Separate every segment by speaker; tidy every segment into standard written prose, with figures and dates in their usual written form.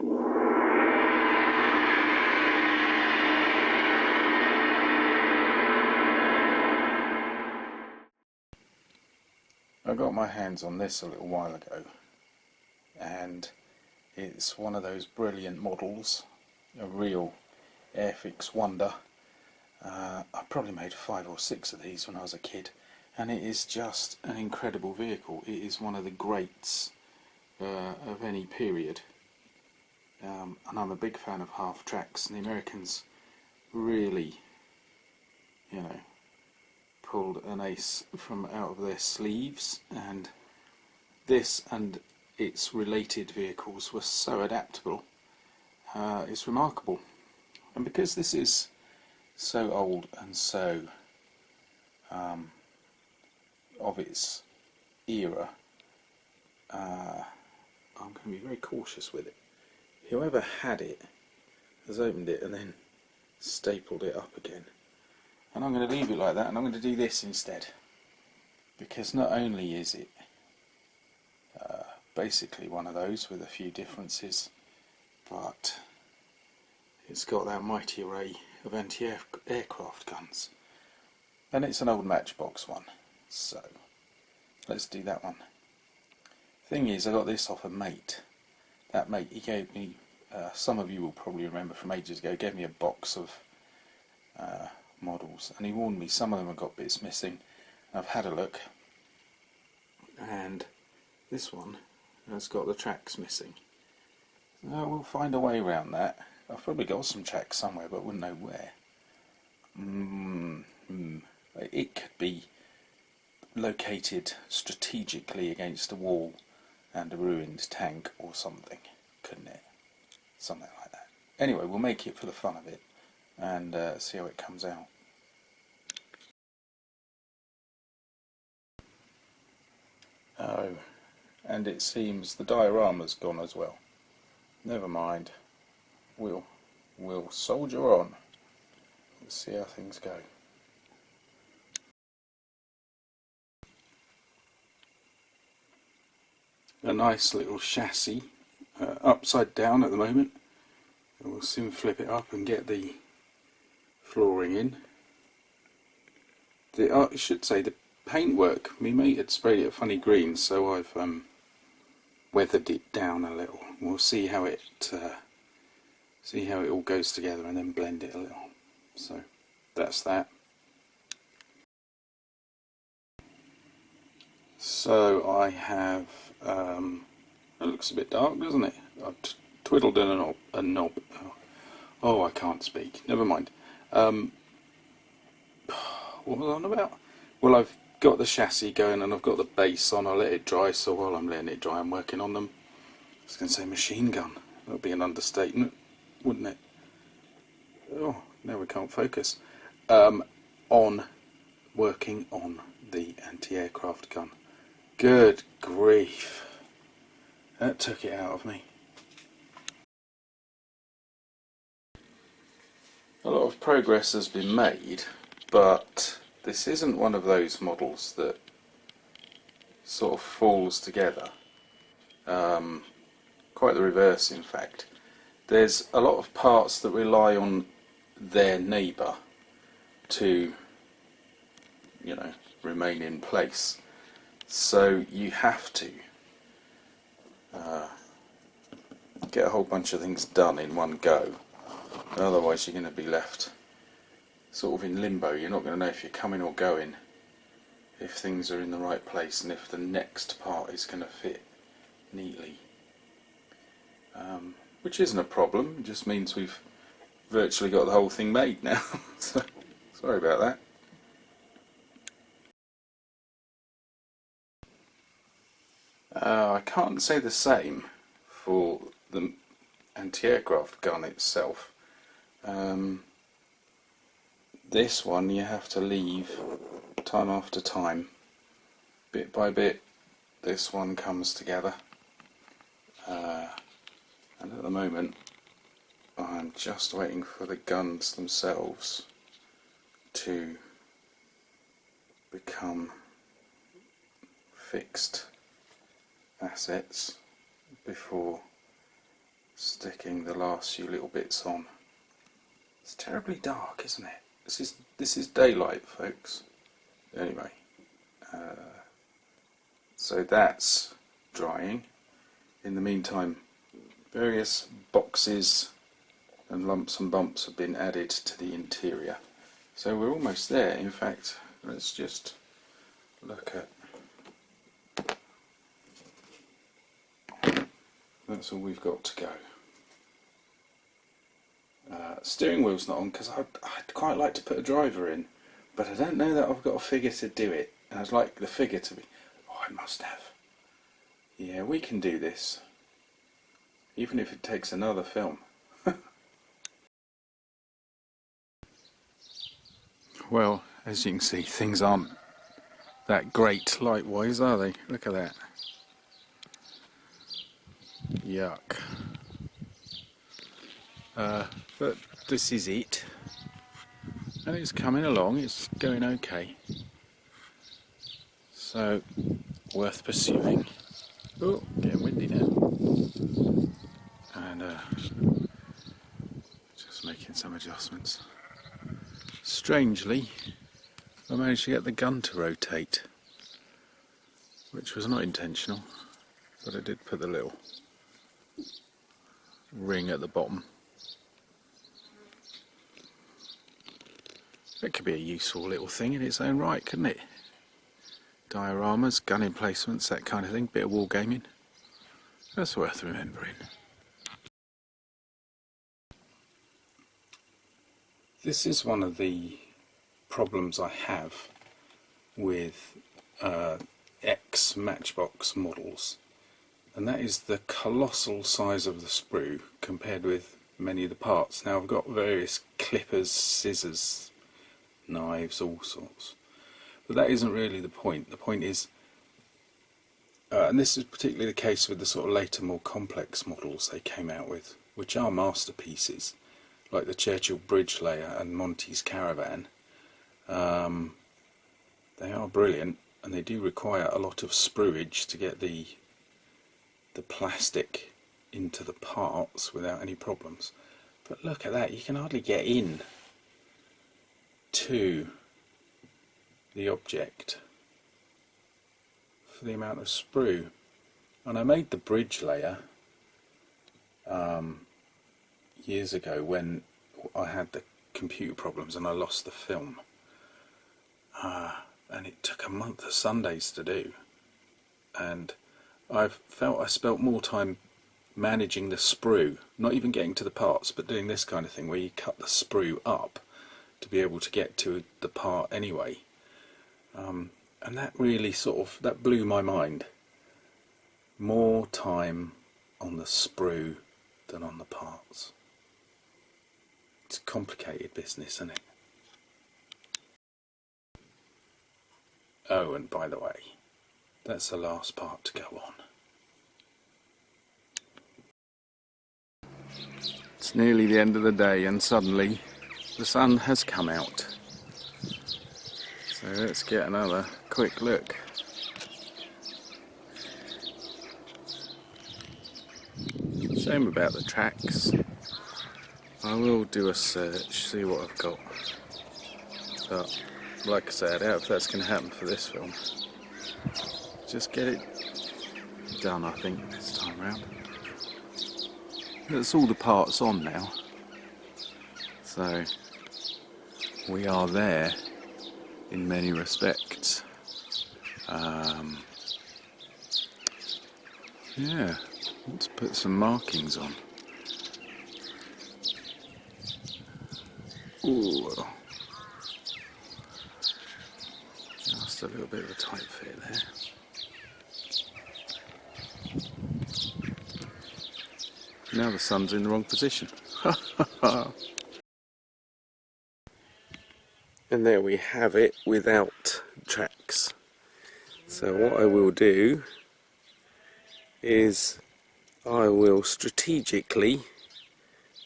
Speaker 1: I got my hands on this a little while ago, and it's one of those brilliant models, a real Airfix wonder. I probably made 5 or 6 of these when I was a kid, and it is just an incredible vehicle. It is one of the greats of any period, and I'm a big fan of Halftracks, and the Americans really, you know, pulled an ace from out of their sleeves, and this and its related vehicles were so adaptable. It's remarkable, and because this is so old and so of its era, I'm going to be very cautious with it. Whoever had it has opened it and then stapled it up again. And I'm going to leave it like that, and I'm going to do this instead, because not only is it basically one of those with a few differences, but it's got that mighty array of anti-aircraft guns, and it's an old Matchbox one, so let's do that one. Thing is, I got this off a mate. That mate, he gave me, some of you will probably remember from ages ago, gave me a box of models, and he warned me some of them have got bits missing. I've had a look, and this one has got the tracks missing. We'll find a way around that. I've probably got some tracks somewhere, but I wouldn't know where. It could be located strategically against a wall and a ruined tank or something, couldn't it? Something like that. Anyway, we'll make it for the fun of it and see how it comes out. Oh, and it seems the diorama's gone as well. Never mind. We'll soldier on. Let's see how things go. A nice little chassis, upside down at the moment. And we'll soon flip it up and get the flooring in. I should say the paintwork, my mate had sprayed it a funny green, so I've weathered it down a little. We'll see how it all goes together and then blend it a little. So that's that. So I have, it looks a bit dark, doesn't it? I've twiddled in a knob. Oh, I can't speak. Never mind. What was I on about? Well, I've got the chassis going and I've got the base on. I'll let it dry, so while I'm letting it dry I'm working on them. I was going to say machine gun. That would be an understatement, wouldn't it? Oh, now we can't focus. On working on the anti-aircraft gun. Good grief. That took it out of me. A lot of progress has been made, but this isn't one of those models that sort of falls together. Quite the reverse, in fact. There's a lot of parts that rely on their neighbour to, you know, remain in place. So you have to get a whole bunch of things done in one go. Otherwise you're going to be left sort of in limbo. You're not going to know if you're coming or going, if things are in the right place, and if the next part is going to fit neatly. Which isn't a problem, it just means we've virtually got the whole thing made now. So, sorry about that. I can't say the same for the anti-aircraft gun itself. This one you have to leave time after time. Bit by bit this one comes together. And at the moment I'm just waiting for the guns themselves to become fixed assets before sticking the last few little bits on. It's terribly dark, isn't it? This is daylight, folks. Anyway, so that's drying. In the meantime, various boxes and lumps and bumps have been added to the interior. So we're almost there. In fact, let's just look at... That's all we've got to go. Steering wheel's not on because I'd quite like to put a driver in, but I don't know that I've got a figure to do it, and I'd like the figure to be... Oh, I must have. Yeah, we can do this, even if it takes another film. Well, as you can see, things aren't that great light-wise, are they? Look at that. Yuck. But this is it, and it's coming along, it's going okay, so worth pursuing. Oh, getting windy now, and just making some adjustments. Strangely, I managed to get the gun to rotate, which was not intentional, but I did put the little ring at the bottom. It could be a useful little thing in its own right, couldn't it? Dioramas, gun emplacements, that kind of thing, bit of wargaming. That's worth remembering. This is one of the problems I have with ex Matchbox models, and that is the colossal size of the sprue compared with many of the parts. Now I've got various clippers, scissors, knives, all sorts, but that isn't really the point. The point is, and this is particularly the case with the sort of later, more complex models they came out with, which are masterpieces, like the Churchill Bridge Layer and Monty's Caravan. They are brilliant, and they do require a lot of spruage to get the plastic into the parts without any problems. But look at that, you can hardly get in to the object for the amount of sprue. And I made the bridge layer years ago when I had the computer problems and I lost the film, and it took a month of Sundays to do, and I felt I spent more time managing the sprue, not even getting to the parts, but doing this kind of thing where you cut the sprue up to be able to get to the part anyway, and that really that blew my mind. More time on the sprue than on the parts. It's a complicated business, isn't it? Oh, and by the way, that's the last part to go on. It's nearly the end of the day, and suddenly the sun has come out. So let's get another quick look. Shame about the tracks. I will do a search, see what I've got. But like I said, I doubt if that's going to happen for this film. Just get it done, I think, this time round. That's all the parts on now. So we are there in many respects. Yeah, let's put some markings on. Ooh, just a little bit of a tight fit there. Now the sun's in the wrong position. And there we have it without tracks. So what I will do is I will strategically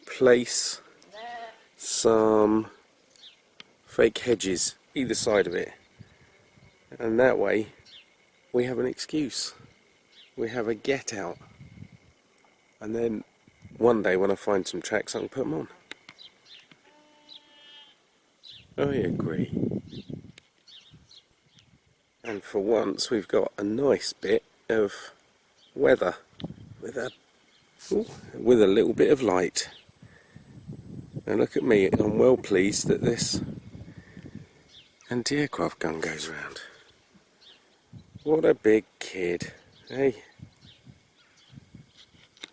Speaker 1: place some fake hedges either side of it, and that way we have an excuse, we have a get out, and then
Speaker 2: one day when I find some tracks I can put them on. I agree. And for once we've got a nice bit of weather with a little bit of light. And look at me, I'm well pleased that this anti-aircraft gun goes round. What a big kid. Hey,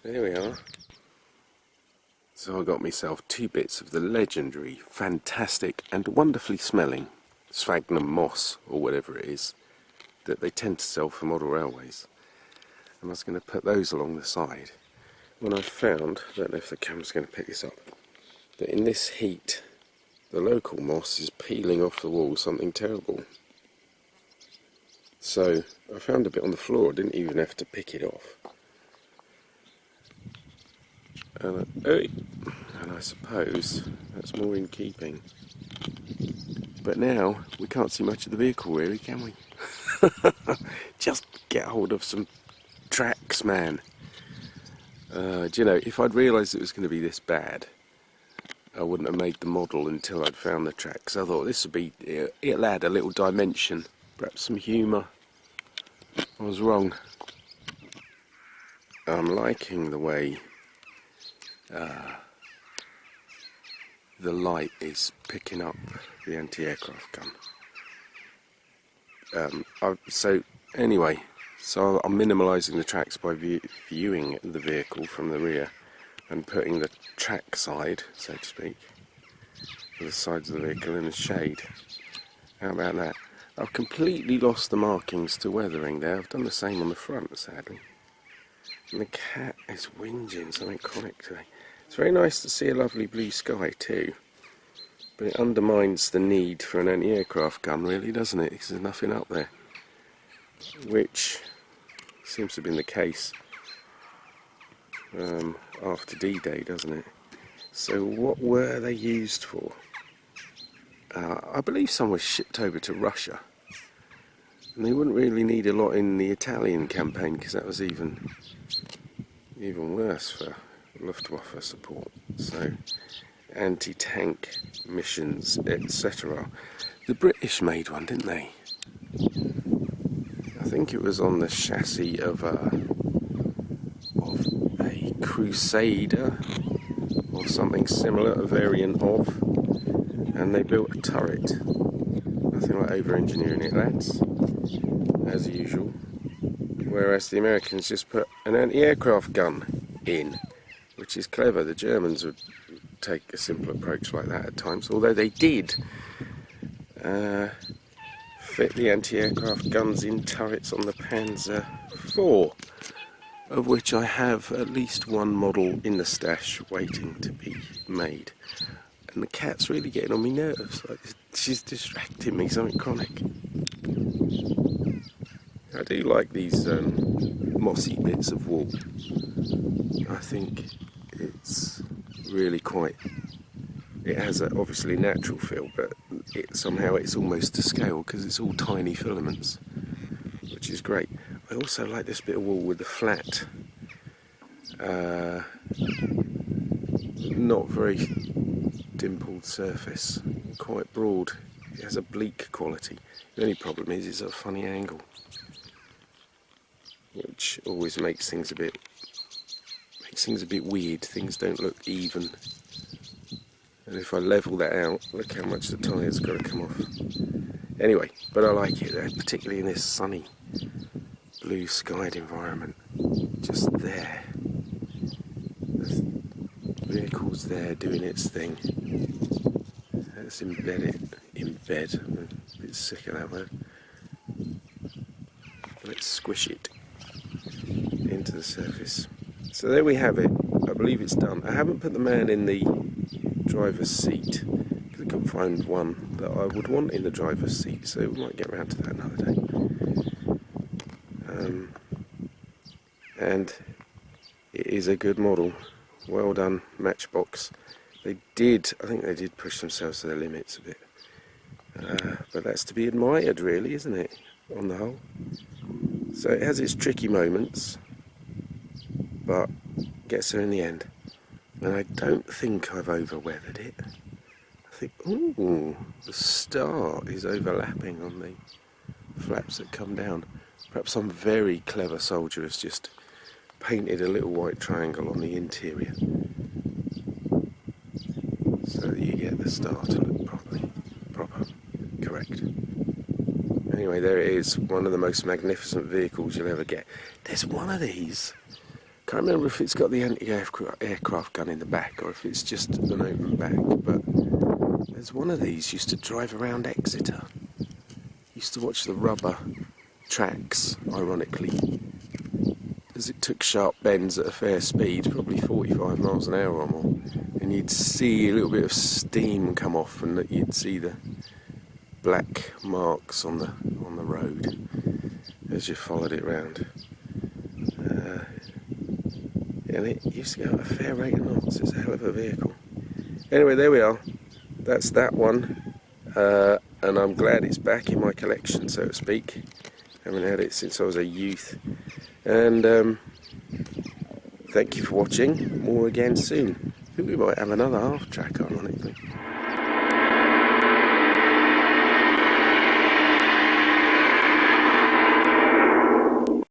Speaker 2: there we are. So I got myself 2 bits of the legendary, fantastic and wonderfully smelling sphagnum moss, or whatever it is, that they tend to sell for model railways. And I was going to put those along the side when I found, I don't know if the camera's going to pick this up, that in this heat the local moss is peeling off the wall something terrible. So I found a bit on the floor, I didn't even have to pick it off. And I suppose that's more in keeping. But now we can't see much of the vehicle really, can we? Just get hold of some tracks, man. Do you know, if I'd realised it was going to be this bad, I wouldn't have made the model until I'd found the tracks. I thought this would be, it'll add a little dimension, perhaps some humour. I was wrong. I'm liking the way the light is picking up the anti-aircraft gun. So anyway, so I'm minimalising the tracks by viewing the vehicle from the rear and putting the track side, so to speak, to the sides of the vehicle in the shade. How about that? I've completely lost the markings to weathering there. I've done the same on the front, sadly. And the cat is whinging something chronic today. It's very nice to see a lovely blue sky too, but it undermines the need for an anti-aircraft gun, really, doesn't it? Because there's nothing up there, which seems to have been the case after D-Day, doesn't it? So what were they used for? I believe some were shipped over to Russia, and they wouldn't really need a lot in the Italian campaign because that was even worse for Luftwaffe support. So anti-tank missions, etc. The British made one, didn't they? I think it was on the chassis of a Crusader or something similar, a variant of, and they built a turret. Nothing like over-engineering it, lads, as usual. Whereas the Americans just put an anti-aircraft gun in, which is clever. The Germans would take a simple approach like that at times, although they did fit the anti-aircraft guns in turrets on the Panzer IV, of which I have at least one model in the stash waiting to be made. And the cat's really getting on my nerves. Like, she's distracting me, something chronic. I do like these mossy bits of wool. I think it's really quite, it has a obviously natural feel, but somehow it's almost to scale because it's all tiny filaments, which is great. I also like this bit of wool with the flat, not very dimpled surface, quite broad. It has a bleak quality. The only problem is it's at a funny angle, which always makes things a bit weird. Things don't look even. And if I level that out, look how much the tyre's got to come off. Anyway, but I like it there, particularly in this sunny, blue skied environment. Just there. The vehicle's there doing its thing. Let's embed it. Embed. I'm a bit sick of that word. Let's squish it into the surface. So there we have it. I believe it's done. I haven't put the man in the driver's seat because I couldn't find one that I would want in the driver's seat, so we might get around to that another day. And it is a good model. Well done, Matchbox. I think they did push themselves to their limits a bit. But that's to be admired, really, isn't it, on the whole? So it has its tricky moments, but gets there in the end. And I don't think I've over-weathered it. I think, ooh, the star is overlapping on the flaps that come down. Perhaps some very clever soldier has just painted a little white triangle on the interior so that you get the star to look proper, correct. Anyway, there it is, one of the most magnificent vehicles you'll ever get. There's one of these, can't remember if it's got the anti-aircraft gun in the back or if it's just an open back, but there's one of these used to drive around Exeter. Used to watch the rubber tracks, ironically, as it took sharp bends at a fair speed, probably 45 miles an hour or more, and you'd see a little bit of steam come off, and you'd see the black marks on the road as you followed it round. And it used to go at a fair rate of knots. It's a hell of a vehicle. Anyway, there we are. That's that one, and I'm glad it's back in my collection, so to speak. Haven't had it since I was a youth. And thank you for watching. More again soon. I think we might have another Halftrack, ironically.